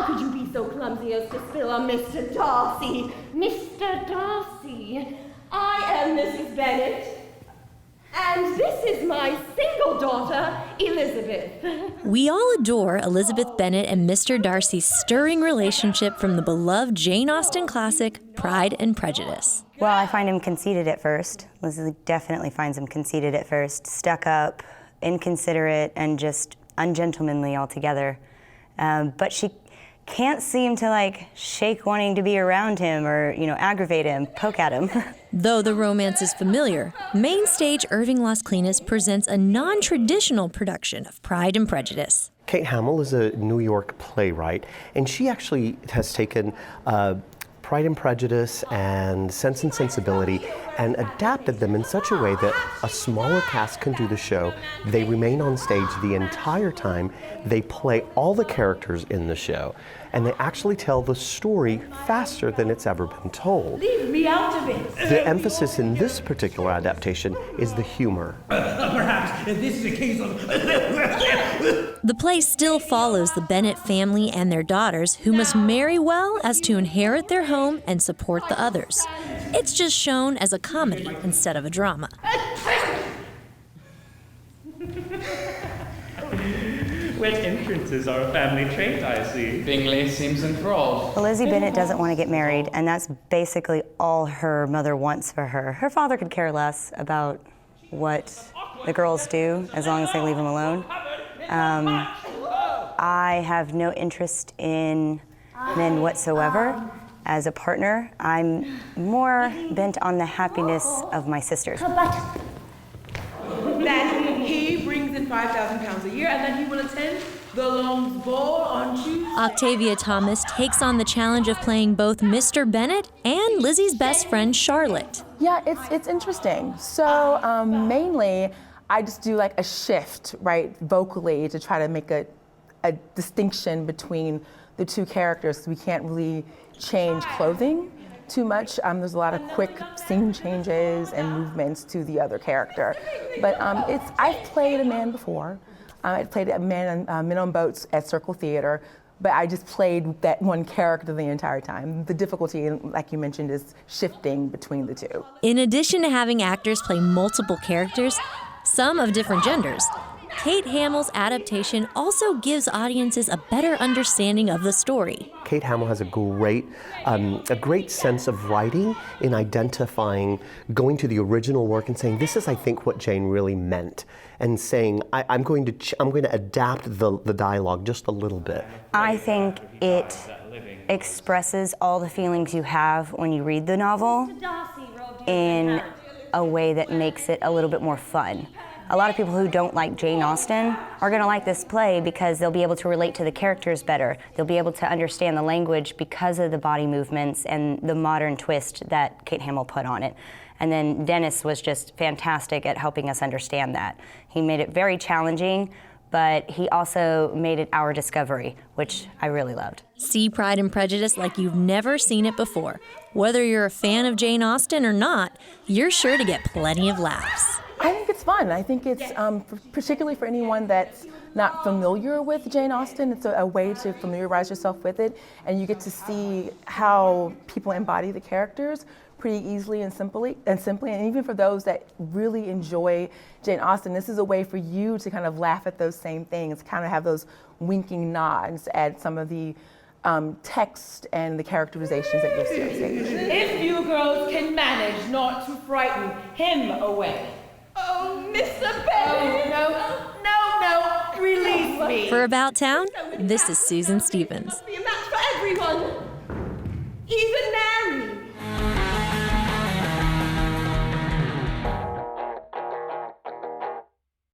How could you be so clumsy as to spill on Mr. Darcy? Mr. Darcy, I am Mrs. Bennet, and this is my single daughter, Elizabeth. We all adore Elizabeth Bennet and Mr. Darcy's stirring relationship from the beloved Jane Austen classic, Pride and Prejudice. Well, I find him conceited at first. Lizzie definitely finds him conceited at first. Stuck up, inconsiderate, and just ungentlemanly altogether. But she can't seem to shake wanting to be around him or, aggravate him, poke at him. Though the romance is familiar, main stage Irving-Las presents a non-traditional production of Pride and Prejudice. Kate Hamill is a New York playwright, and she actually has taken Pride and Prejudice and Sense and Sensibility and adapted them in such a way that a smaller cast can do the show. They remain on stage the entire time. They play all the characters in the show, and they actually tell the story faster than it's ever been told. Leave me out of it. The emphasis in this particular adaptation is the humor. Perhaps this is a case of... The play still follows the Bennet family and their daughters, who must marry well as to inherit their home and support the others. It's just shown as a comedy instead of a drama. Wet entrances are a family trait, I see. Bingley seems enthralled. Well, Lizzie Bennet doesn't want to get married, and that's basically all her mother wants for her. Her father could care less about what the girls do, as long as they leave him alone. I have no interest in men whatsoever. As a partner, I'm more bent on the happiness of my sisters. That he brings in £5,000 a year and that he will attend the Long's Ball on Tuesday. Octavia Thomas takes on the challenge of playing both Mr. Bennet and Lizzie's best friend, Charlotte. Yeah, it's interesting. So mainly, I just do a shift, right, vocally to try to make a distinction between the two characters. We can't really change clothing too much. There's a lot of quick scene changes and movements to the other character. But I've played a man before. I played a man on Men on Boats at Circle Theater, but I just played that one character the entire time. The difficulty, like you mentioned, is shifting between the two. In addition to having actors play multiple characters, some of different genders, Kate Hamill's adaptation also gives audiences a better understanding of the story. Kate Hamill has a great sense of writing in identifying, going to the original work and saying, this is, I think, what Jane really meant, and saying, I'm going to adapt the dialogue just a little bit. I think it expresses all the feelings you have when you read the novel in a way that makes it a little bit more fun. A lot of people who don't like Jane Austen are going to like this play because they'll be able to relate to the characters better. They'll be able to understand the language because of the body movements and the modern twist that Kate Hamill put on it. And then Dennis was just fantastic at helping us understand that. He made it very challenging, but he also made it our discovery, which I really loved. See Pride and Prejudice like you've never seen it before. Whether you're a fan of Jane Austen or not, you're sure to get plenty of laughs. I think it's fun. I think it's particularly for anyone that's not familiar with Jane Austen. It's a way to familiarize yourself with it, and you get to see how people embody the characters pretty easily and simply. And even for those that really enjoy Jane Austen, this is a way for you to kind of laugh at those same things, kind of have those winking nods at some of the text and the characterizations that you'll see on stage. If you girls can manage not to frighten him away. Oh, Mr. Bennet! Oh, no, release me. For About Town, this is Susan Stevens. Be a match for everyone. Even now.